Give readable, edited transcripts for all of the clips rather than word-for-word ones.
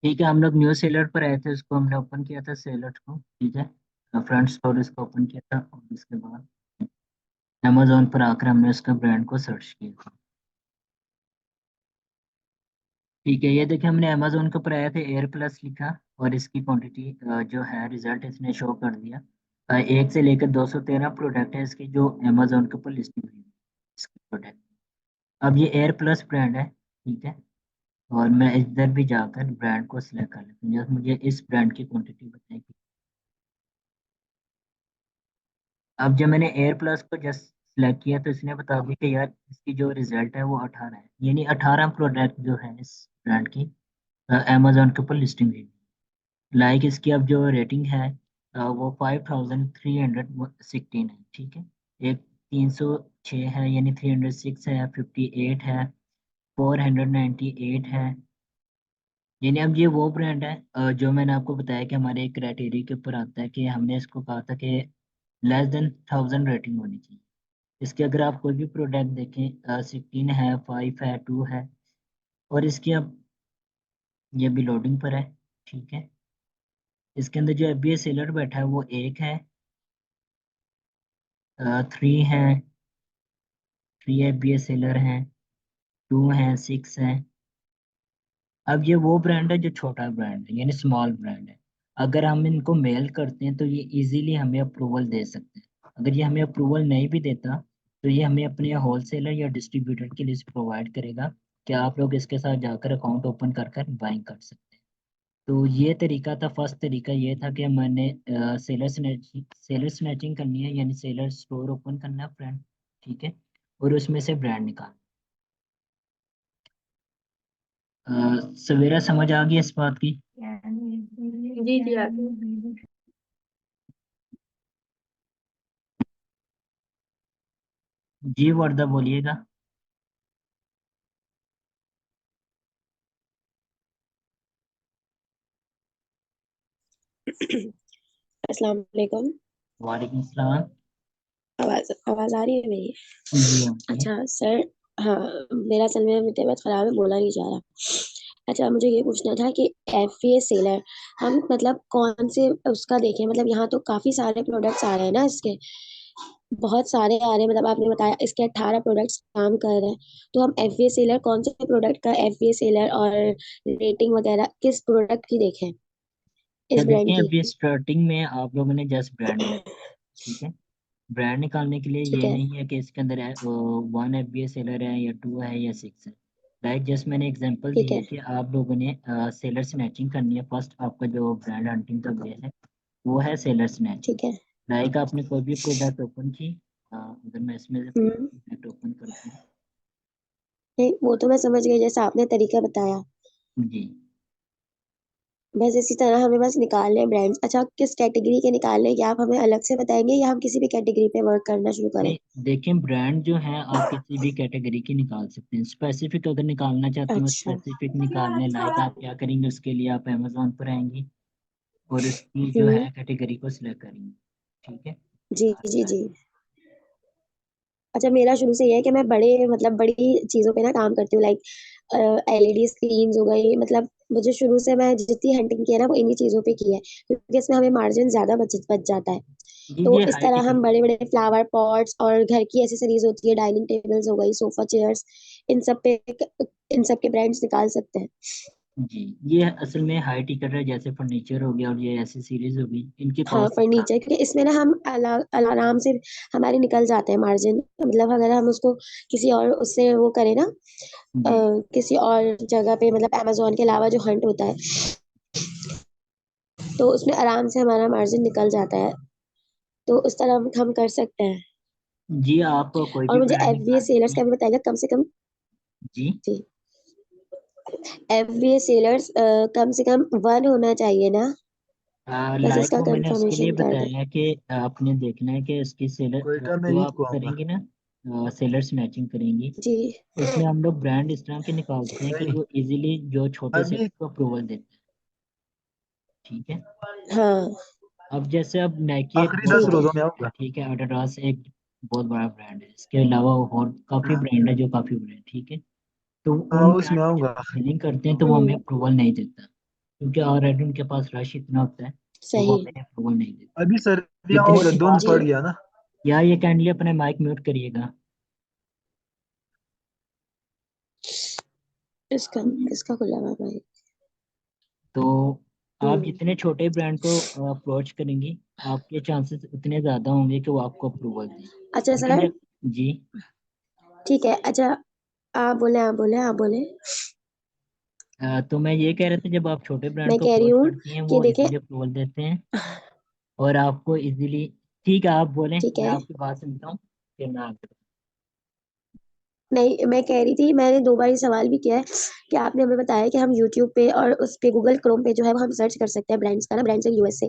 ठीक है, हम लोग न्यू सेलर पर आए थे, उसको हमने ओपन किया था सेलर को। ठीक है, फ्रंट स्टोर इसको ओपन किया था और उसके बाद अमेजोन पर आकर हमने उसका ब्रांड को सर्च किया था। ठीक है, ये देखिए हमने अमेजोन के ऊपर आया थे, एयर प्लस लिखा और इसकी क्वांटिटी जो है रिजल्ट इसने शो कर दिया। एक से लेकर 213 प्रोडक्ट है इसकी जो अमेजोन के ऊपर लिस्टिंग हुई है इसकी प्रोडक्ट। अब ये एयर प्लस ब्रांड है। ठीक है, और मैं इधर भी जाकर ब्रांड को सिलेक्ट कर लेता हूँ, जैसे मुझे इस ब्रांड की क्वांटिटी बताएगी। अब जब मैंने एयर प्लस को जस्ट सिलेक्ट किया तो इसने बता दिया कि यार इसकी जो रिजल्ट है वो 18 है, यानी 18 प्रोडक्ट जो है इस ब्रांड की अमेजोन के ऊपर लिस्टिंग हुई। लाइक इसकी अब जो रेटिंग है वो 5316 है। ठीक है, एक 306 है, यानी 306 है, 58 है, 498 है। यानी अब ये वो ब्रांड है जो मैंने आपको बताया कि हमारे एक क्राइटेरिया के ऊपर आता है कि हमने इसको कहा था कि लेस देन 1000 रेटिंग होनी चाहिए। इसके अगर आप कोई भी प्रोडक्ट देखें 16 है, 5 है, 2 है, और इसकी अब ये भी लोडिंग पर है। ठीक है, इसके अंदर जो एफबीए सेलर बैठा है वो एक है, 3 है, 3 एफबीए सेलर हैं, 2 है, 6 है। अब ये वो ब्रांड है जो छोटा ब्रांड है, यानी स्मॉल ब्रांड है। अगर हम इनको मेल करते हैं तो ये इजीली हमें अप्रूवल दे सकते हैं। अगर ये हमें अप्रूवल नहीं भी देता तो ये हमें अपने होलसेलर या डिस्ट्रीब्यूटर की लिस्ट प्रोवाइड करेगा कि आप लोग इसके साथ जाकर अकाउंट ओपन कर कर बाइंग कर सकते हैं। तो ये तरीका था, फर्स्ट तरीका ये था कि मैंने सेलर स्नैचिंग करनी है, यानी सेलर स्टोर ओपन करना है फ्रेंड। ठीक है, और उसमें से ब्रांड निकाल। सवेरा समझ आ गई इस बात की? जी जी आगे। जी वर्दा बोलिएगा। अस्सलाम वालेकुम। वालेकुम सलाम। आवाज आवाज आ रही है मेरी? जी जी। अच्छा सर। हाँ, मेरा असल में तबीयत खराब है, बोला नहीं जा रहा। अच्छा, मुझे ये पूछना था कि एफए सेलर हम मतलब कौन से उसका देखें? मतलब यहाँ तो काफी सारे प्रोडक्ट्स आ रहे हैं ना इसके, बहुत सारे आ रहे हैं। मतलब आपने बताया इसके 18 प्रोडक्ट्स काम कर रहे हैं, तो हम एफए सेलर कौन से प्रोडक्ट का एफए सेलर और रेटिंग वगैरह किस प्रोडक्ट की देखें, क्या इस ब्रांड देखें, की? अभी स्टार्टिंग में आप लोगों ने जस्ट ब्रांड निकाल। ठीक है, ब्रांड निकालने के लिए ठीक ये है। नहीं है कि इसके अंदर 1 एफबीए सेलर है या 2 है या 6 है। लाइक जस्ट मैंने एग्जांपल दी ठीक है है। कि आप लोगों ने सेलर स्नैचिंग करनी है। फर्स्ट आपका जो ब्रांड हंटिंग का वे है वो है सेलर स्नैचिंग। ठीक है। लाइक आपने कोई भी प्रोडक्ट ओपन की, अगर मैं इसमें से हम्म। प्रोडक्ट ओपन करता हूँ। नहीं, वो तो मैं समझ गई जैसा आपने तरीका बताया। जी। बस इसी तरह हमें बस निकालने हैं ब्रांड्स। अच्छा, किस कैटेगरी के निकालने हैं, या आप हमें अलग से बताएंगे या हम किसी भी कैटेगरी पे वर्क करना शुरू करें? नहीं, देखें ब्रांड जो है आप किसी भी कैटेगरी की निकाल सकते हैं। स्पेसिफिक अगर निकालना चाहते हैं, अच्छा। स्पेसिफिक निकालने लाइक आप क्या करेंगे, उसके लिए आप अमेजोन पर आएंगी और उसकी जो हम्म। है कैटेगरी को सिलेक्ट करेंगे। ठीक है। जी जी जी। अच्छा, मेरा शुरू से ये है कि मैं बड़े मतलब बड़ी चीजों पे ना काम करती हूँ, लाइक एलईडी स्क्रीन्स हो गई। मतलब मुझे शुरू से मैं जितनी हंटिंग की है ना वो इन्हीं चीजों पे की है, क्योंकि इसमें हमें मार्जिन ज्यादा बच जाता है। जी तो ये इस हाई तरह टिकट। हम बड़े बड़े फ्लावर पॉट्स और घर की एसेसरीज होती है, डाइनिंग टेबल्स हो गई, सोफा चेयर्स, इन सब पे इन सब के ब्रांड्स निकाल सकते हैं। जी, ये असल में हाई टिकट है, जैसे फर्नीचर हो गया और ये ऐसी सीरीज हो गई, इनकी हाँ, कॉस्ट ज़्यादा फर्नीचर, क्योंकि इसमें ना हम आराम से हमारे निकल जाते हैं मार्जिन। मतलब अगर हम उसको किसी और उससे वो करें ना, है। जी किसी और जगह पे, मतलब अमेजोन के अलावा जो हंट होता है, तो उसमें आराम से हमारा मार्जिन निकल जाता है। तो उस तरह हम कर सकते हैं। जी, आप कोई और भी मुझे ब्रांड एफबीए निकाल सेलर्स सकते का हैं। भी बताइएगा कम से कम। जी, जी। एफबीए सेलर्स कम से कम वन होना चाहिए ना? बस लाइक इसका वो मैंने उसके लिए कंफर्मेशन कर दे। बताया कि आपने देखना है कि उसकी सेलर कोयटा में जो ही आप तो आऊंगा। करेंगे ना, सेलर्स मैचिंग करेंगी। जी। उसमें हम लोग ब्रांड इस तरह के निकालते हैं कि नहीं, जो इजीली जो छोटे सेलर अभी को अप्रूवल देते हैं। ठीक है, हाँ। अब जैसे अब नाइकी एक आखिरी बहुत 10 ठीक बड़ा है। रोजों में ब्रांड है। आऊंगा। ठीक है, एडिडास एक बहुत बड़ा ब्रांड है, इसके अलावा और काफी ब्रांड है जो काफी बड़े हैं। ठीक है, तो हाँ, उन उसमें ब्रांड में जब आऊंगा। हम सेलिंग करते हैं तो वो हमें हम्म। अप्रूवल नहीं देता। क्योंकि ऑलरेडी उनके पास रश इतना होता है, तो वो सही। हमें अप्रूवल नहीं देते। अभी सर्दियां हो जितने गई, भी धुंध आप, पड़ जी। गया ना। या ये काइंडली अपने माइक म्यूट करिएगा। इसका इसका खुला हुआ भाई। तो आप हम्म। जितने छोटे ब्रांड को अप्रोच करेंगी, आपके चांसेस उतने ज़्यादा होंगे कि वो आपको अप्रूवल दें। अच्छा लेकिन सर। जब, जी, ठीक है। अच्छा, आप बोले, आप बोले, आप बोले। तो मैं ये कह रहा था, जब आप छोटे ब्रांड मैं को कह रही अप्रोच हूँ करती हैं कि वो देखिए। इजीली अप्रूवल देते हैं, और आपको इजीली, ठीक है आप बोलें, ठीक मैं है। आपकी बात सुनता हूँ, फिर मैं आगे। नहीं, मैं कह रही थी, मैंने 2 बार ये सवाल भी किया है कि आपने हमें बताया कि हम यूट्यूब पे और उस पे गूगल क्रोम पे जो है वो हम सर्च कर सकते हैं ब्रांड्स का ना, ब्रांड्स इन यूएसए।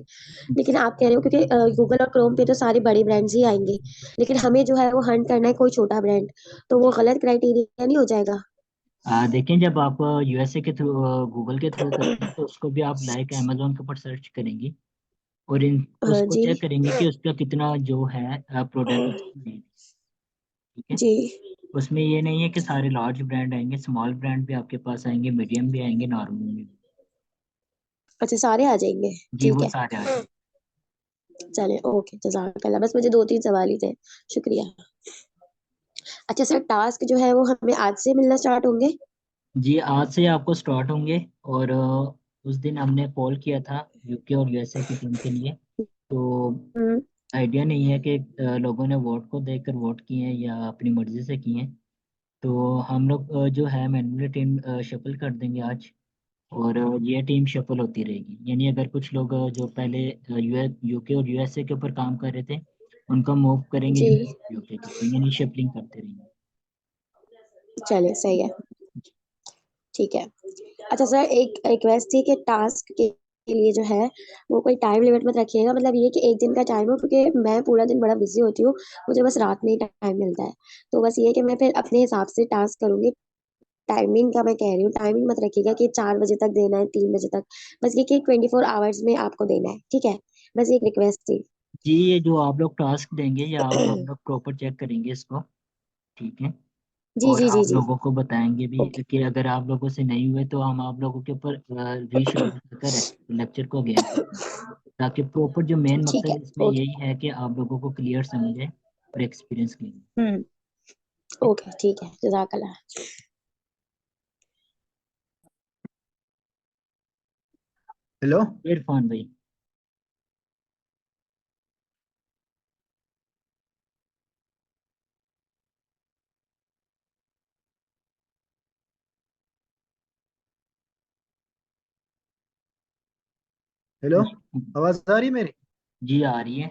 लेकिन आप कह रहे हो क्योंकि गूगल और क्रोम पे तो सारे बड़े ब्रांड्स ही आएंगे, लेकिन हमें जो है वो हंट करना है कोई छोटा ब्रांड, तो वो गलत क्राइटेरिया नहीं हो जाएगा? देखें, जब आप यूएसए के थ्रू, गूगल के थ्रू करते हैं, तो उसको भी आप लाइक अमेजोन के ऊपर सर्च करेंगी, और इन हाँ उसको जी। चेक करेंगे कि उसका कितना जो है प्रोडक्ट उसमें है, ठीक है। जी। उसमें ये नहीं है कि सारे लार्ज ब्रांड आएंगे, स्मॉल ब्रांड भी आपके पास आएंगे, मीडियम भी आएंगे, नॉर्मल भी। अच्छा, सारे आ जाएंगे। जी, ठीक वो है। सारे आ जाएंगे। चले, ओके, जजाकल्ला। बस मुझे 2-3 सवाल ही थे। शुक्रिया। अच्छा सर, टास्क जो है वो हमें आज से मिलना स्टार्ट होंगे? जी, आज से आपको स्टार्ट होंगे, और उस दिन हमने कॉल किया था यूके और यूएसए की टीम के लिए। तो हम्म। आइडिया नहीं है कि लोगों ने वोट को देखकर वोट किए हैं या अपनी मर्जी से किए हैं। तो हम लोग जो है मैन्युअली टीम शफल कर देंगे आज, और ये टीम शफल होती रहेगी। यानी अगर कुछ लोग जो पहले यूके और यूएसए के ऊपर काम कर रहे थे, उनका मूव करेंगे जी। यूके के ऊपर, यानी शफलिंग करते रहेंगे। चलिए, सही है। ठीक है। अच्छा सर, एक रिक्वेस्ट थी कि टास्क के लिए जो है वो कोई टाइम लिमिट मत रखिएगा, मतलब ये कि 1 दिन का टाइम हो, क्योंकि मैं पूरा दिन बड़ा बिजी होती हूँ, मुझे बस रात में ही टाइम मिलता है। तो बस ये कि मैं फिर अपने हिसाब से टास्क करूंगी। टाइमिंग का मैं कह रही हूँ, टाइमिंग मत रखिएगा कि 4 बजे तक देना है, 3 बजे तक। बस ये कि 24 आवर्स में आपको देना है, ठीक है? बस ये एक रिक्वेस्ट थी। जी, ये जो आप लोग टास्क देंगे, या हम लोग प्रॉपर चेक करेंगे इसको, ठीक है। जी और जी जी आप जी। लोगों को बताएंगे भी ओके। कि अगर आप लोगों से नहीं हुए तो हम आप लोगों के ऊपर रीशेड्यूल कर लेक्चर को अगेन करेंगे, ताकि प्रॉपर जो मेन ठीक है। मकसद इसमें ओके। यही है कि आप लोगों को क्लियर समझे और एक्सपीरियंस क्लियर। हम्म। ओके, ठीक है, जजाकल्ला। हेलो। इरफान भाई। हेलो, आवाज आ रही मेरी? जी, आ रही है।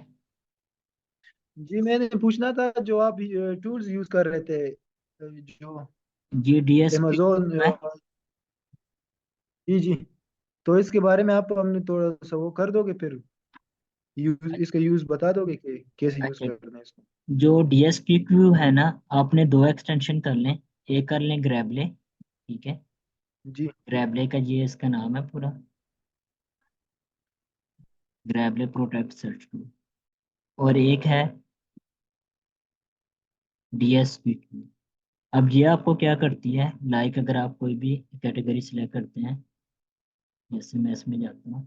जी, मैंने पूछना था, जो आप टूल्स यूज कर रहे थे, जो जी, डीएसपी amazon है। जी जी, तो इसके बारे में आप हमें थोड़ा सा वो कर दोगे फिर, यूज इसका यूज बता दोगे कि कैसे यूज अच्छा, करना है इसको? जो डीएसपी क्यू है ना, आपने दो एक्सटेंशन कर लें। एक कर लें ग्रैबले, ठीक है। जी ग्रैबले का ये इसका नाम है पूरा, ग्रैबले प्रोटेक्ट सर्च टूल। और एक है डीएसपी क्यू। अब ये आपको क्या करती है, लाइक अगर आप कोई भी कैटेगरी सिलेक्ट करते हैं, जैसे मैं इसमें जाता हूँ,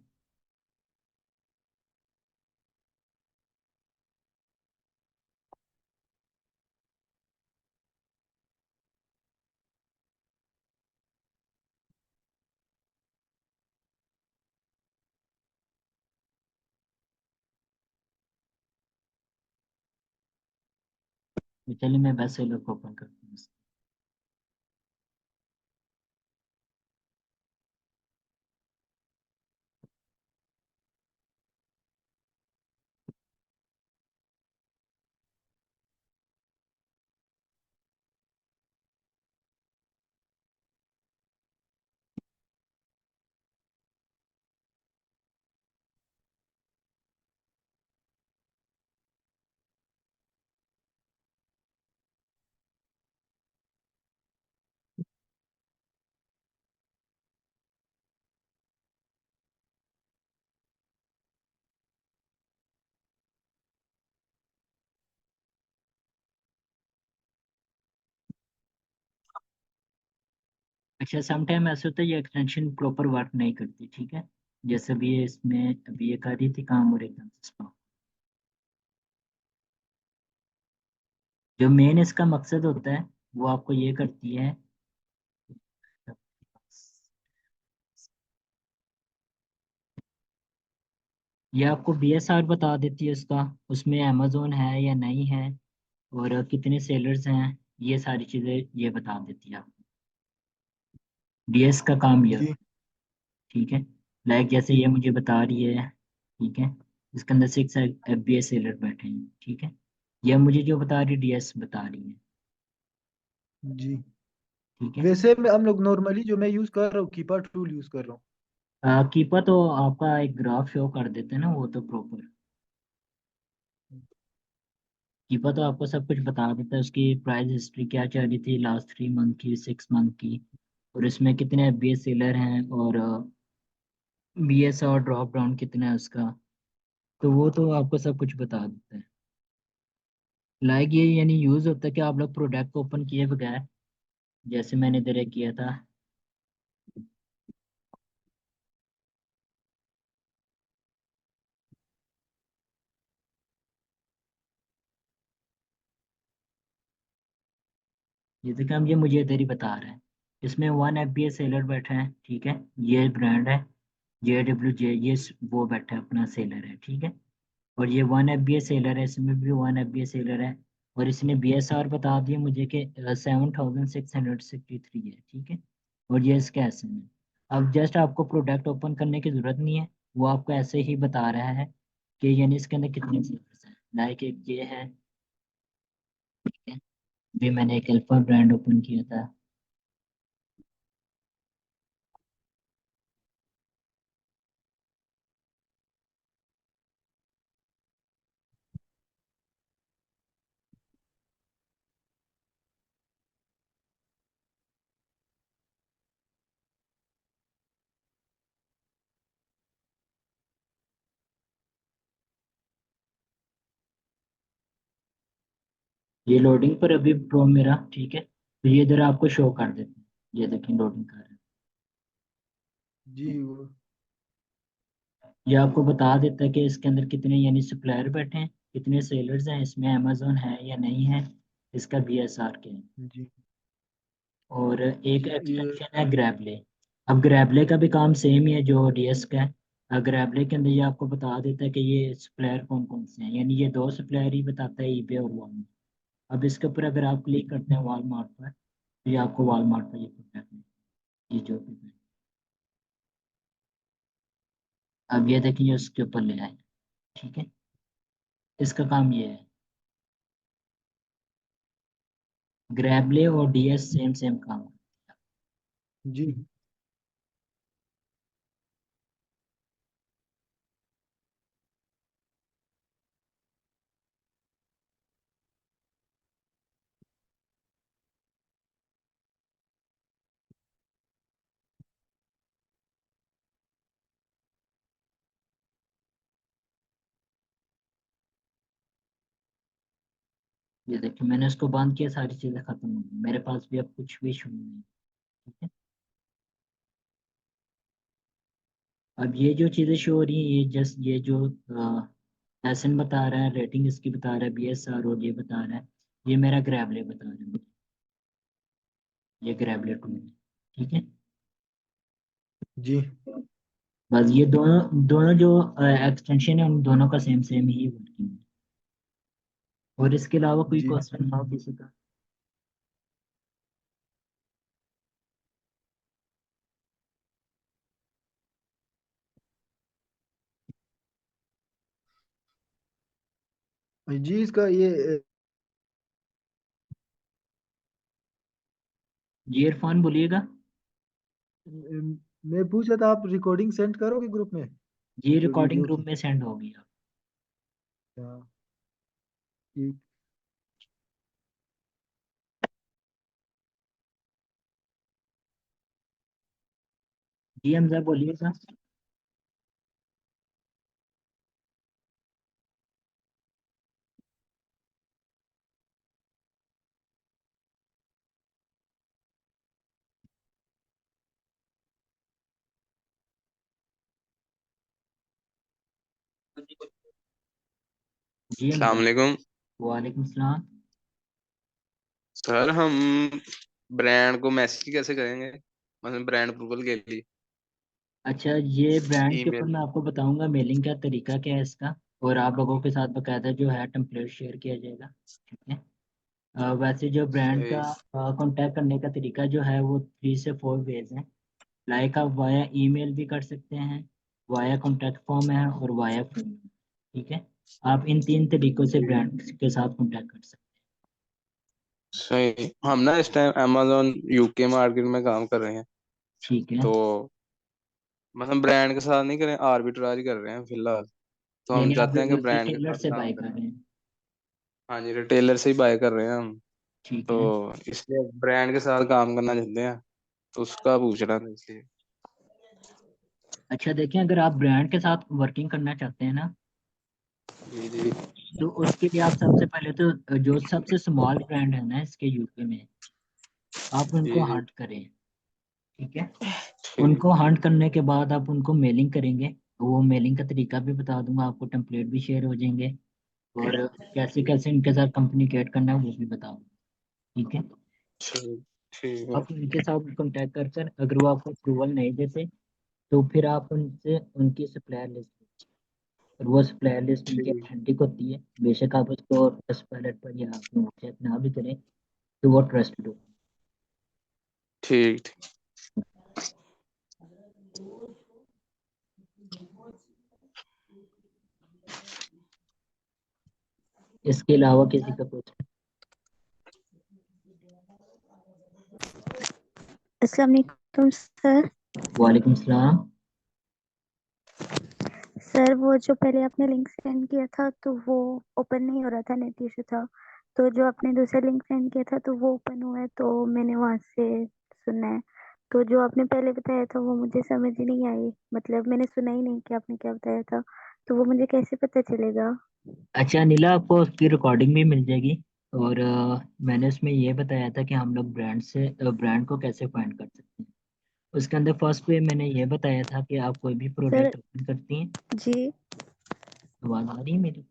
तो चलिए मैं बेस्ट सेलर को ओपन करता हूँ। अच्छा, सम टाइम ऐसे होता है ये एक्सटेंशन प्रॉपर वर्क नहीं करती, ठीक है। जैसे भी ये इसमें अभी ये कर रही थी काम और एकदम से stop। जो मेन इसका मकसद होता है वो आपको ये करती है। ये आपको बीएसआर बता देती है उसका, उसमें अमेजोन है या नहीं है, और कितने सेलर्स हैं, ये सारी चीजें ये बता देती है आपको। डीएस का काम ये, जी ठीक है। लाइक जैसे ये मुझे बता रही है, ठीक है, इसके अंदर 6 एफ सेलर बैठे हैं, ठीक है। ये मुझे जो बता रही है डीएस बता रही है, जी। ठीक है। वैसे में हम लोग नॉर्मली जो मैं यूज कर रहा हूँ कीपा टूल यूज कर रहा हूँ। कीपा तो आपका एक ग्राफ शो कर देते हैं ना, वो तो प्रॉपर। कीपा तो आपको सब कुछ बता देता है, उसकी प्राइस हिस्ट्री क्या चल रही थी लास्ट 3 मंथ की, 6 मंथ की, और इसमें कितने एफबीएस सेलर हैं, और बीएस और ड्रॉप डाउन कितना है उसका। तो वो तो आपको सब कुछ बता देता है। लाइक ये यानी यूज होता है कि आप लोग प्रोडक्ट को ओपन किए बगैर, जैसे मैंने इधर एक किया था। ये देखिए, हम ये मुझे इधर ही बता रहे हैं। इसमें 1 एफबीएस सेलर बैठे हैं, ठीक है। ये ब्रांड है JWJ, वो बैठा है अपना सेलर है, ठीक है। और ये 1 एफबीएस सेलर है, इसमें भी 1 एफबीएस सेलर है। और इसने बीएसआर बता दिया मुझे कि 7663 है, ठीक है। और ये इसका ऐसे में, अब जस्ट आपको प्रोडक्ट ओपन करने की जरूरत नहीं है, वो आपको ऐसे ही बता रहा है कि यानी इसके अंदर कितने सेलर्स हैं। लाइक एक ये है, ठीक है। भी मैंने एक अल्फा ब्रांड ओपन किया था। ये लोडिंग पर अभी प्रो मेरा, ठीक है, तो ये इधर आपको शो कर देते हैं। ये देखिए लोडिंग कर रहे हैं। जी वो ये आपको बता देता है कि इसके अंदर कितने यानी सप्लायर बैठे हैं, कितने सेलर्स हैं, इसमें अमेजोन है या नहीं है, इसका बीएसआर क्या है। जी और एक जी ये एक्सटेंशन है ग्रैबले। अब ग्रैबले का भी काम सेम ही है जो डीएस का है। ग्रैबले के अंदर ये आपको बता देता है कि ये सप्लायर कौन कौन से हैं, यानी ये दो सप्लायर ही बताता है, ईबे और वॉलमार्ट। अब इसके ऊपर अगर आप क्लिक करते हैं वॉलमार्ट पर, तो ये आपको वॉलमार्ट पर ये प्रोडक्ट है, ये जो भी है। अब ये देखिए उसके ऊपर ले आए, ठीक है। इसका काम ये है। ग्रैबले और डीएस सेम सेम काम। जी ये देखिए मैंने उसको बंद किया, सारी चीजें खत्म हो गई, मेरे पास भी अब कुछ भी शुरू नहीं, ठीक है। अब ये जो चीजें शो हो रही हैं, ये जस्ट ये जो एसन बता रहा है, रेटिंग इसकी बता रहा है, बीएसआर, और ये बता रहा है, ये मेरा ग्रैबले बता रहा है मुझे। ये ग्रैबले टूल है, ठीक है। जी बस ये दोनों दोनों जो एक्सटेंशन है, उन दोनों का सेम सेम ही वर्किंग है। और इसके अलावा कोई जी क्वेश्चन हो किसी का। जी इसका ये जी इरफान बोलिएगा। मैं पूछ रहा था, आप रिकॉर्डिंग सेंड करोगे ग्रुप में जी जो रिकॉर्डिंग वीडियो ग्रुप की? में सेंड होगी आप। हाँ ठीक। जी हमजा बोलिएगा। जी अस्सलाम हमजा। वालेकुम। वालेकुम सलाम। सर हम ब्रांड को मैसेज कैसे करेंगे, मतलब ब्रांड अप्रूवल के लिए? अच्छा, ये ब्रांड के ऊपर ईमेल। मैं आपको बताऊंगा मेलिंग का तरीका क्या है इसका। और आप लोगों के साथ बकायदा जो है टेम्पलेट शेयर किया जाएगा। ठीक है। वैसे जो ब्रांड सही। का कांटेक्ट करने का तरीका जो है वो 3 से 4 वेज है। लाइक आप वाया ईमेल भी कर सकते हैं, वाया कॉन्टैक्ट फॉर्म है, और वाया फोन। ठीक है। आप इन 3 तरीकों से ब्रांड के साथ कॉन्टैक्ट कर सकते सही, हम ना इस टाइम अमेजोन यूके मार्केट में काम कर रहे हैं। हैं। ठीक है। तो मतलब ब्रांड के साथ नहीं करें, आर्बिट्राज कर रहे हैं फिलहाल। तो हम यानी आप चाहते हैं कि ब्रांड के रिटेलर साथ से काम बाय करें। कर रहे हैं। हाँ जी, रिटेलर से ही बाय कर रहे हैं हम। ठीक तो है। इसलिए ब्रांड के साथ काम करना चाहते हैं, तो उसका पूछ रहा था इसलिए। अच्छा देखें, अगर आप ब्रांड के साथ वर्किंग करना चाहते हैं ना, जी जी। तो उसके लिए आप सबसे पहले तो जो सबसे स्मॉल ब्रांड है ना इसके यूके में, आप जी उनको जी। हंट करें। ठीक है। ठीक। उनको हंट करने के बाद आप उनको मेलिंग करेंगे। वो मेलिंग का तरीका भी बता दूंगा आपको, टेम्पलेट भी शेयर हो जाएंगे। और कैसे कैसे इनके साथ कम्युनिकेट करना है वो भी बताऊंगा। ठीक है। ठीक। ठीक है। आप उनके साथ कांटेक्ट कर कर, अगर वो आपको अप्रूवल नहीं देते तो फिर आप उनसे उनकी सप्लायर लिस्ट, और वो सप्लायर लिस्ट उनकी ठीक। ऑथेंटिक होती है। बेशक आप उसको ट्रस्ट पैलेट पर या अपने चेक ना भी करें, तो वो ट्रस्टेड हो। ठीक। इसके अलावा किसी का कुछ। अस्सलाम वालेकुम सर। वालेकुम सलाम। सर वो जो पहले आपने लिंक सेंड किया था तो वो ओपन नहीं हो रहा था, नेट इशू था। तो जो आपने दूसरा लिंक सेंड किया था तो वो ओपन हुआ है, तो मैंने वहां से सुना है। तो जो आपने पहले बताया था वो मुझे समझ ही नहीं आई, मतलब मैंने सुना ही नहीं कि आपने क्या बताया था। तो वो मुझे कैसे पता चलेगा? अच्छा नीला, आपको उसकी रिकॉर्डिंग भी मिल जाएगी। और मैंने उसमें ये बताया था कि हम लोग ब्रांड को कैसे फाइंड कर सकते हैं। उसके अंदर फर्स्ट पे मैंने ये बताया था कि आप कोई भी सर प्रोडक्ट ओपन करती हैं। जी, आवाज़ आ रही है मेरी?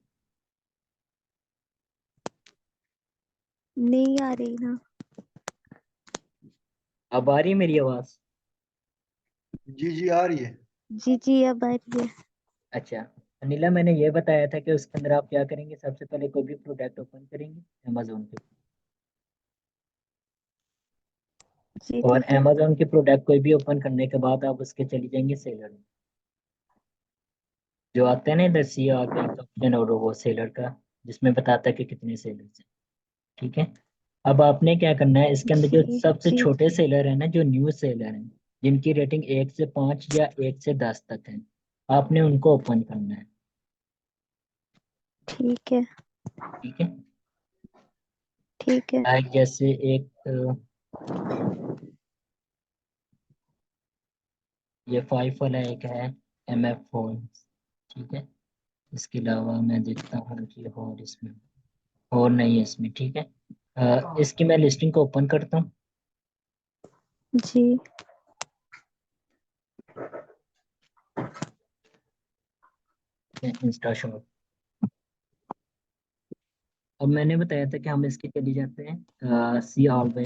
नहीं आ रही ना। अब आ रही है मेरी आवाज़? जी जी आ रही है। जी जी, अब आ रही है। अच्छा नीला, मैंने ये बताया था कि उसके अंदर आप क्या करेंगे, सबसे पहले कोई भी प्रोडक्ट ओपन करेंगे अमेजोन पे। जी और ठीक है। अमेजोन के प्रोडक्ट कोई भी ओपन करने के बाद आप उसके चली जाएंगे सेलर में। जो आते हैं ना इधर सी आर बैंक ऑप्शन, और वो सेलर का जिसमें बताता है कि कितने सेलर्स हैं। ठीक है। अब आपने क्या करना है, इसके अंदर जो जी सबसे जी छोटे सेलर है ना, जो न्यू सेलर हैं, जिनकी रेटिंग 1 से 5 या 1 से 10 तक है, आपने उनको ओपन करना है। ठीक है। ठीक है। ठीक है। लाइक जैसे एक ये 5 वाला एक है, एम एफ फोन। ठीक है। इसके अलावा मैं देखता हूँ कि और इसमें और नहीं है इसमें। ठीक है। इसकी मैं लिस्टिंग को ओपन करता हूँ। जी इंस्टा शॉप। अब मैंने बताया था कि हम इसके चले जाते हैं सी ऑल बाय।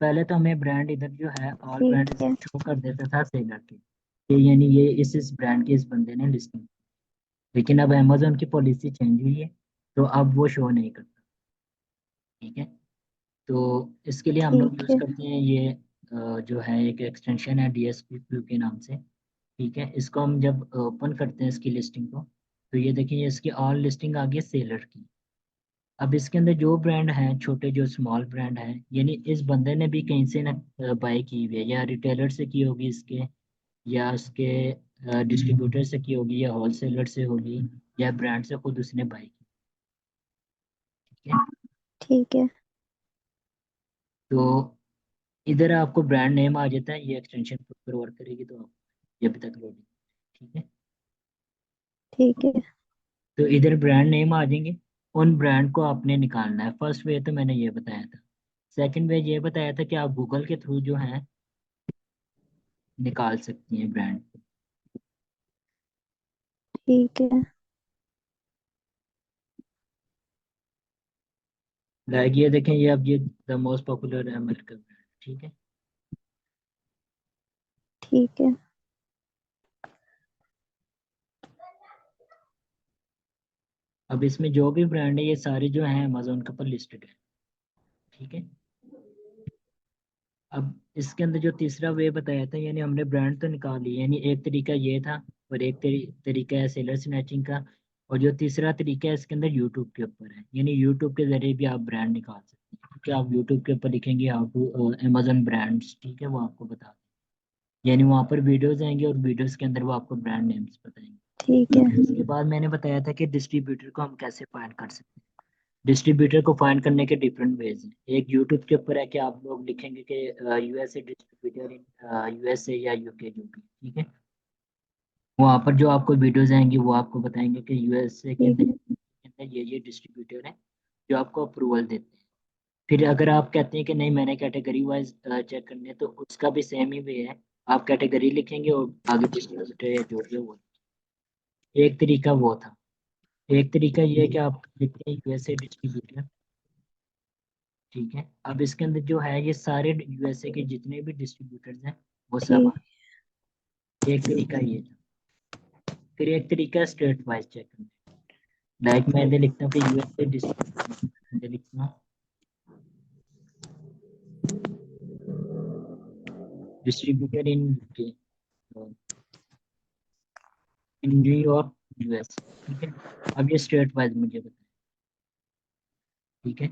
पहले तो हमें ब्रांड इधर जो है ऑल ठीक ब्रांड है। शो कर देता था सेलर के, कि यानी ये इस ब्रांड के इस बंदे ने लिस्टिंग। लेकिन अब अमेजोन की पॉलिसी चेंज हुई है, तो अब वो शो नहीं करता। ठीक है। तो इसके लिए हम लोग ठीक यूज़ है। करते हैं ये जो है एक एक्सटेंशन है डीएसपी व्यू के नाम से। ठीक है। इसको हम जब ओपन करते हैं इसकी लिस्टिंग को, तो ये देखिए इसकी ऑल लिस्टिंग आ गई सेलर की। अब इसके अंदर जो ब्रांड हैं छोटे, जो स्मॉल ब्रांड हैं, यानी इस बंदे ने भी कहीं से ना बाय की हुई है, या रिटेलर से की होगी इसके, या उसके डिस्ट्रीब्यूटर से की होगी, या होलसेलर से होगी, या ब्रांड से खुद उसने बाय की। ठीक है। ठीक है। तो इधर आपको ब्रांड नेम आ जाता है, ये एक्सटेंशन पर वर्क करेगी तो आप ये अभी तक लोडिंग। ठीक है। ठीक है। तो इधर ब्रांड नेम आ जाएंगे। उन ब्रांड को आपने निकालना है। फर्स्ट वे तो मैंने ये बताया था। सेकंड वे ये बताया था कि आप गूगल के थ्रू जो है निकाल सकती हैं ब्रांड। ठीक है। लाइक ये देखें, ये अब ये द मोस्ट पॉपुलर है अमेरिकन ब्रांड, ठीक है। ठीक है। अब इसमें जो भी ब्रांड है ये सारे जो हैं अमेजोन के ऊपर लिस्टेड है, ठीक है। अब इसके अंदर जो तीसरा वे बताया था, यानी हमने ब्रांड तो निकाल लिया, यानी एक तरीका ये था, और एक तरीका है सेलर स्नैचिंग का, और जो तीसरा तरीका है इसके अंदर यूट्यूब के ऊपर है, यानी यूट्यूब के जरिए भी आप ब्रांड निकाल सकते हैं, क्योंकि आप यूट्यूब के ऊपर लिखेंगे हाउ टू अमेजोन ब्रांड्स, ठीक है, वो आपको बता दें, यानी वहाँ पर वीडियोज आएंगे और वीडियोज के अंदर वो आपको ब्रांड नेम्स बताएंगे। ठीक है। इसके बाद मैंने बताया था कि डिस्ट्रीब्यूटर को हम कैसे फाइंड कर सकते हैं। डिस्ट्रीब्यूटर को फाइंड करने के डिफरेंट वेज हैं। एक यूट्यूब के ऊपर है कि आप लोग लिखेंगे कि यूएसए डिस्ट्रीब्यूटर इन यूएसए या यूके जो भी, ठीक है। वहाँ पर जो आपको वीडियोज आएंगी वो आपको बताएंगे कि यूएसए के ठीक अंदर है। ये डिस्ट्रीब्यूटर है जो आपको अप्रूवल देते हैं। फिर अगर आप कहते हैं कि नहीं मैंने कैटेगरी वाइज चेक करने हैं, तो उसका भी सेम ही वे है, आप कैटेगरी लिखेंगे और आगे डिस्ट्रीब्यूटर या जो भी है वो। एक तरीका वो था। एक तरीका ये है कि आप लिखते हैं यूएसए डिस्ट्रीब्यूटर, ठीक है। अब इसके अंदर जो है ये सारे यूएसए के जितने भी डिस्ट्रीब्यूटर्स हैं वो सब ठीक। एक तरीका ये था। फिर एक तरीका स्टेट वाइज चेक करना, लाइक मैं इधर लिखता हूँ कि यूएसए डिस्ट्रीब्यूटर लिखता हूँ, distributor in UK, in New York US, ठीक है। अब ये स्टेट वाइज मुझे बताएं, ठीक है।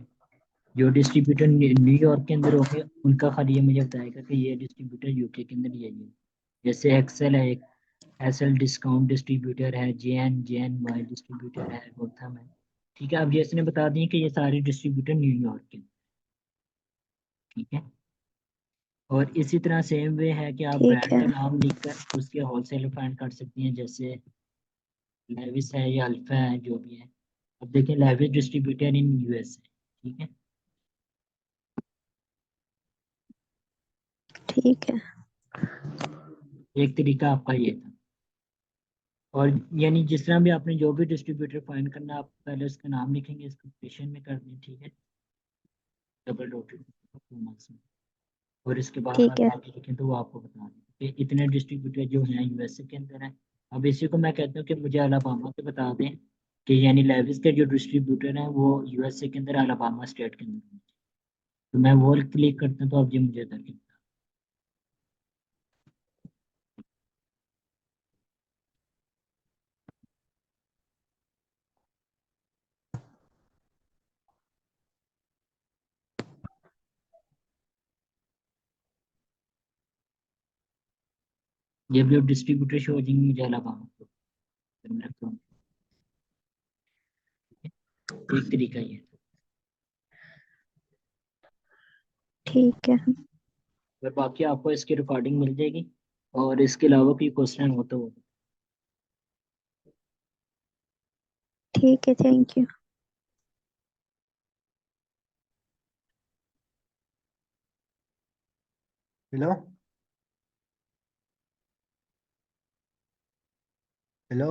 जो डिस्ट्रीब्यूटर न्यूयॉर्क के अंदर होंगे उनका खाली ये मुझे बताएगा कि ये डिस्ट्रीब्यूटर यूके के अंदर ये है। जैसे एक्सेल है, एक एसएल डिस्काउंट डिस्ट्रीब्यूटर है, जे एन वाई डिस्ट्रीब्यूटर है, गोथम है, ठीक है। अब ये इसने बता दिए कि ये सारे डिस्ट्रीब्यूटर न्यूयॉर्क के, ठीक है। और इसी तरह सेम वे है कि आप ठीक ब्रांड है। का नाम लिखकर उसके होलसेल फाइंड कर सकती हैं, जैसे लेविस है या अल्फा है जो भी है। अब देखिए लेविस डिस्ट्रीब्यूटर इन यूएस है, ठीक है। ठीक है। एक तरीका आपका ये था। और यानी जिस तरह भी आपने जो भी डिस्ट्रीब्यूटर फाइंड करना, आप पहले उसका नाम लिखेंगे, इसको क्वेश्चन में कर दें, ठीक है, डबल डॉटेड मार्क्स में। और इसके बाद ठीक आप है। आगे लिखें तो वो आपको बता दें कि इतने डिस्ट्रीब्यूटर जो हैं यूएसए के अंदर हैं। अब इसी को मैं कहता हूँ कि मुझे अलाबामा के बता दें कि यानी लेविस के जो डिस्ट्रीब्यूटर हैं वो यूएसए के अंदर अलाबामा स्टेट के अंदर हैं। तो मैं वो क्लिक करता हूँ तो अब ये मुझे करके बता। ये भी डिस्ट्रीब्यूटर शो हो जाएंगे मुझे अलाबामा को, फिर मैं रखता हूँ, ठीक है? एक तरीका ये है। ठीक है। और बाकी आपको इसकी रिकॉर्डिंग मिल जाएगी, और इसके अलावा कोई क्वेश्चन हो तो वो। ठीक है। Thank you. हेलो। हेलो।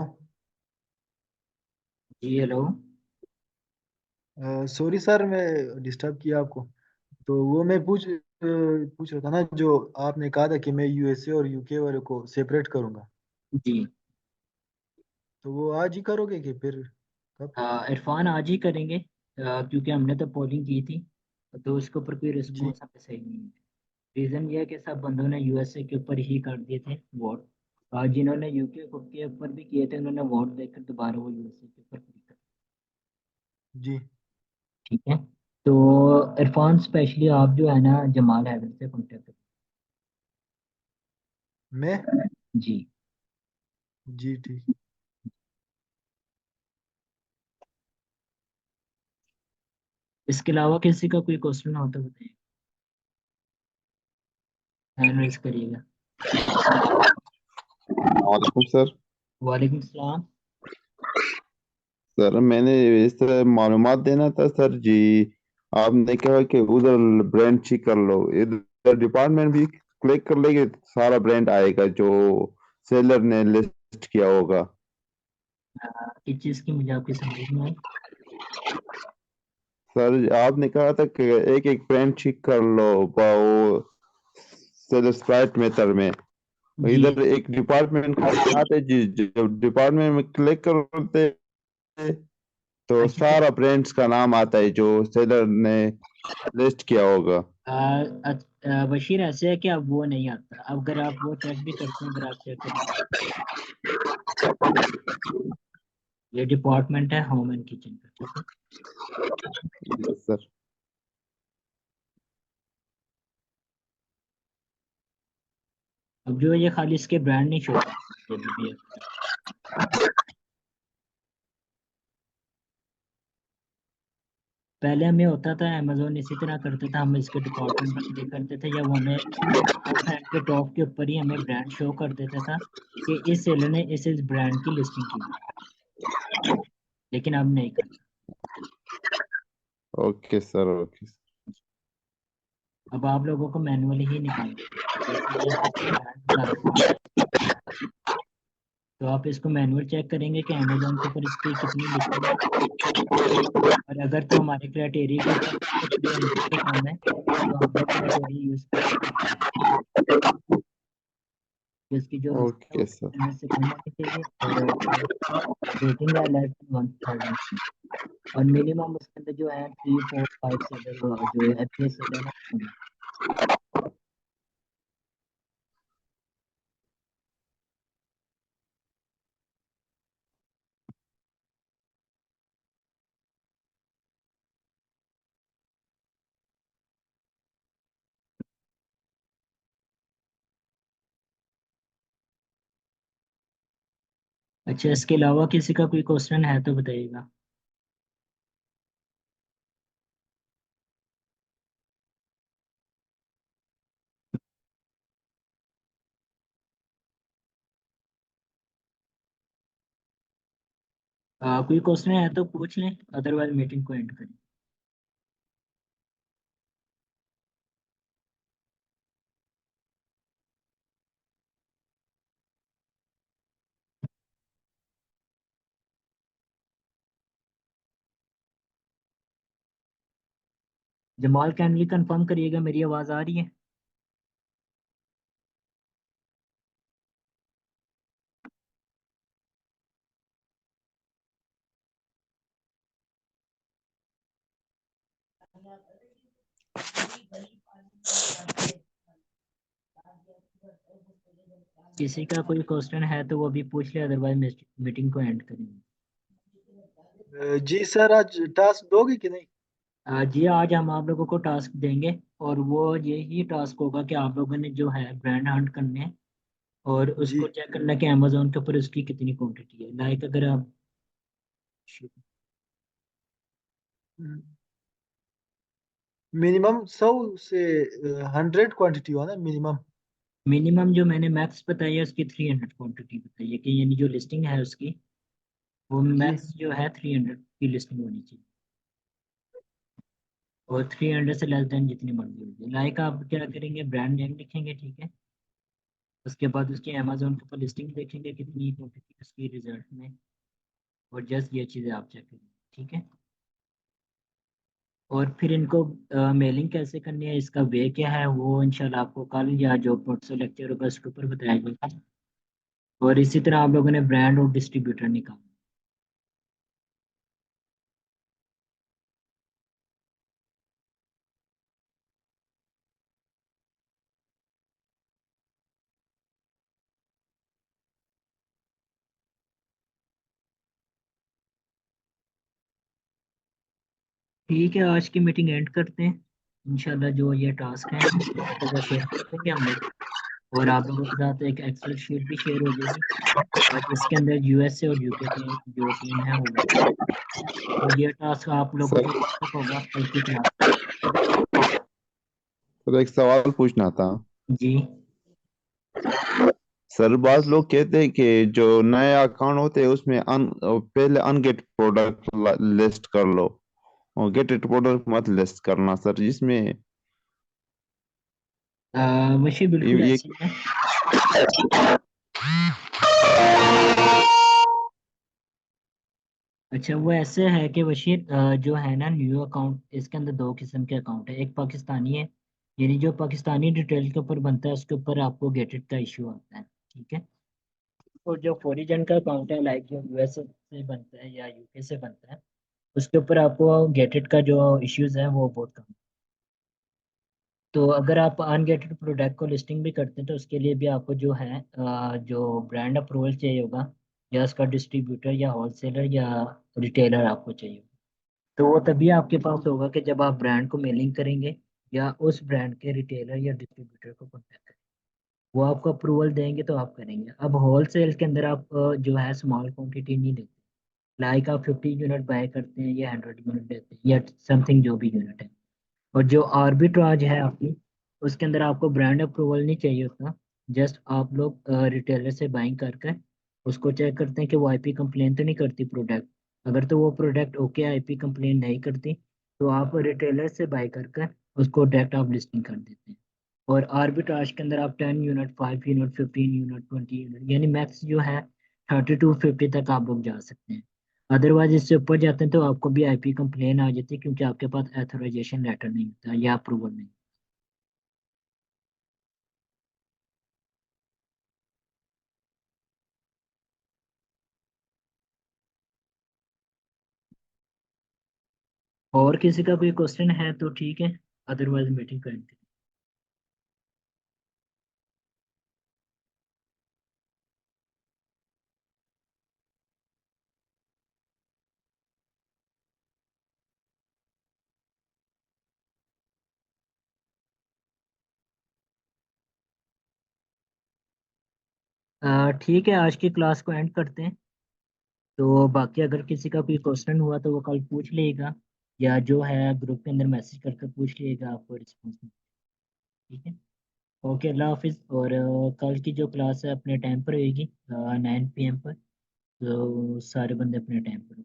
जी हेलो। सॉरी सर, मैं डिस्टर्ब किया आपको। तो वो मैं पूछ रहा था ना, जो आपने कहा था कि मैं यूएसए और यूके वाले को सेपरेट करूंगा। जी तो वो आज ही करोगे कि फिर कब? इरफान आज ही करेंगे, क्योंकि हमने तो पोलिंग की थी, तो उसके ऊपर कोई जी रिस्पॉन्स हमें सही नहीं है। रीजन ये है कि सब बंदों ने यूएसए के ऊपर ही कर दिए थे वोट, और जिन्होंने यूके के ऊपर भी किए थे उन्होंने वोट देकर दोबारा वो यूएसए के ऊपर क्लिक कर, जी। ठीक है। तो इरफान स्पेशली आप जो है ना जमाल हैदर से कॉन्टेक्ट मैं। जी। जी ठीक। इसके अलावा किसी का कोई क्वेश्चन हो तो बताइए, हैंड रेज करिएगा। वालेकुम सर। वालेकुम सलाम। सर मैंने इस तरह मालूमात देना था सर जी। आपने कहा कि उधर ब्रांड चेक कर लो, इधर डिपार्टमेंट भी क्लिक कर लेंगे, सारा ब्रांड आएगा जो सेलर ने लिस्ट किया होगा। किस चीज की, मुझे आपकी समझ नहीं आई। सर आपने कहा था कि एक एक ब्रांड ठीक कर लो वो स्प्राइट मेथड में। जी इधर एक डिपार्टमेंट का आते हैं, जब डिपार्टमेंट में क्लिक करते हैं तो अच्छा अच्छा। सारा ब्रांड्स का नाम आता है जो सेलर ने लिस्ट किया होगा। बशीर, ऐसे है कि अब वो नहीं आता। अब अगर आप वो चेक भी करते हैं, अगर आप चेक करें, ये डिपार्टमेंट है होम एंड किचन का, ठीक है। Yes sir. अब जो ये खाली इसके ब्रांड नहीं शो करते अभी भी। पहले हमें होता था, अमेजोन इसी तरह करता था, हम इसके डिपार्टमेंट पर क्लिक करते थे, या वो हमें ऑफ हैंड के टॉप के ऊपर ही हमें ब्रांड शो कर देता था कि इस सेलर ने इस ब्रांड की लिस्टिंग की। लेकिन अब नहीं करता। Okay sir, okay. अब आप लोगों को मैनुअली ही निकालना है। जैसे ये आपको ब्रांड बता रहा है, तो आप इसको मैनुअल चेक करेंगे कि अमेजोन के ऊपर इसकी कितनी लिस्टिंग है। और अगर तो हमारे क्राइटेरिया के ऊपर 300 से कम है, तो हम वो क्राइटेरिया यूज करेंगे। जिसकी जो लिस्टिंग है वो ओके सर। 300 से कम होनी चाहिए, और जो रेटिंग है लेस देन 1000। और मिनिमम उसके अंदर जो है 3 4 5 सेलर, जो एफपीएस सेलर है। अच्छा, इसके अलावा किसी का कोई क्वेश्चन है तो बताइएगा। कोई क्वेश्चन है तो पूछ लें, अदरवाइज मीटिंग को एंड करें। जमाल, कैंडली कंफर्म करिएगा मेरी आवाज़ आ रही है। किसी का कोई क्वेश्चन है तो वो भी पूछ ले, अदरवाइज मीटिंग को एंड करेंगे। जी सर, आज टास्क दोगे कि नहीं? जी, आज हम आप लोगों को टास्क देंगे, और वो यही टास्क होगा कि आप लोगों ने जो है ब्रांड हंट करने हैं, और जी। उसको चेक करना है कि अमेजोन के ऊपर उसकी कितनी क्वांटिटी है। लाइक अगर आप मिनिमम 100 से 100 क्वांटिटी हो ना मिनिमम। मिनिमम, जो मैंने मैक्स बताई है उसकी 300 क्वांटिटी बताई है, कि यानी जो लिस्टिंग है उसकी, वो जी। मैक्स जो है 300 की लिस्टिंग होनी चाहिए। और 300 से लेस देन जितनी मर्जी होगी। लाइक आप क्या करेंगे, ब्रांड नेम लिखेंगे, ठीक है। उसके बाद उसकी अमेजोन के ऊपर लिस्टिंग देखेंगे कितनी क्वांटिटी उसकी रिजल्ट में, और जस्ट ये चीज़ें आप चेक करेंगे, ठीक है। और फिर इनको मेलिंग कैसे करनी है, इसका वे क्या है, वो इंशाल्लाह आपको कल या जो परसों लेक्चर होगा उसके ऊपर बताया जाएगा। और इसी तरह आप लोगों ने ब्रांड और डिस्ट्रीब्यूटर निकालना। ठीक है, आज की मीटिंग एंड करते हैं। इंशाल्लाह जो ये टास्क है इसको शेयर कर देंगे हम लोग। और आप लोगों के साथ एक एक्सेल शीट भी शेयर हो जाएगी, और जिसके अंदर यूएसए और यूके के जो टीम है वो होगी। तो ये टास्क आप लोगों सर को कब तक होगा कल की क्लास? सर एक सवाल पूछना था। जी। सर बात लोग कहते हैं कि जो नए अकाउंट होते हैं उसमें पहले अनगेट प्रोडक्ट लिस्ट कर लो, और गेट इट प्रोडक्ट मत लिस्ट करना सर, जिसमें वैसे बिल्कुल ये ऐसे ही है। अच्छा, वो ऐसे है कि बशीर जो है ना न्यू अकाउंट, इसके अंदर दो किस्म के अकाउंट है। एक पाकिस्तानी है, यानी जो पाकिस्तानी डिटेल के ऊपर बनता है उसके ऊपर आपको गेटेड का इशू आता है, ठीक है। और जो फॉरिजन का अकाउंट है, लाइक जो यूएस से बनता है या यूके से बनता है, उसके ऊपर आपको गेटेड का जो इश्यूज है वो बहुत कम है। तो अगर आप अनगेटेड प्रोडक्ट को लिस्टिंग भी करते हैं तो उसके लिए भी आपको जो है जो ब्रांड अप्रूवल चाहिए होगा, या उसका डिस्ट्रीब्यूटर या होलसेलर या रिटेलर आपको चाहिए होगा। तो वो तभी आपके पास होगा कि जब आप ब्रांड को मेलिंग करेंगे या उस ब्रांड के रिटेलर या डिस्ट्रीब्यूटर को कॉन्टेक्ट करेंगे, वो आपको अप्रूवल देंगे तो आप करेंगे। अब होलसेल के अंदर आप जो है स्मॉल क्वांटिटी नहीं लेते, लाइक आप 50 यूनिट बाय करते हैं या 100 यूनिट लेते हैं या समथिंग जो भी यूनिट है। और जो आर्बिट्राज है आपकी, उसके अंदर आपको ब्रांड अप्रूवल नहीं चाहिए होता। जस्ट आप लोग रिटेलर से बाइंग कर कर उसको चेक करते हैं कि वो आईपी कंप्लेन तो नहीं करती प्रोडक्ट। अगर तो वो प्रोडक्ट ओके, आईपी कंप्लेन नहीं करती, तो आप रिटेलर से बाय कर कर उसको डायरेक्ट आप लिस्टिंग कर देते हैं। और आर्बिट्राज के अंदर आप 10 यूनिट, 5 यूनिट, 15 यूनिट, 20 यूनिट, यानी मैक्स जो है 30 to 50 तक आप लोग जा सकते हैं। अदरवाइज इससे ऊपर जाते हैं तो आपको भी आईपी कंप्लेन आ जाती है, क्योंकि आपके पास एथोराइजेशन लेटर नहीं होता या अप्रूवल नहीं। और किसी का कोई क्वेश्चन है तो ठीक है, अदरवाइज मीटिंग करेंगे। ठीक है, आज की क्लास को एंड करते हैं। तो बाकी अगर किसी का कोई क्वेश्चन हुआ तो वो कल पूछ लेगा, या जो है ग्रुप के अंदर मैसेज करके पूछ लेगा, आपको रिस्पॉन्स। ठीक है, ओके, अल्लाह हाफिज़। और कल की जो क्लास है अपने टाइम पर होगी, 9 PM पर। तो सारे बंदे अपने टाइम पर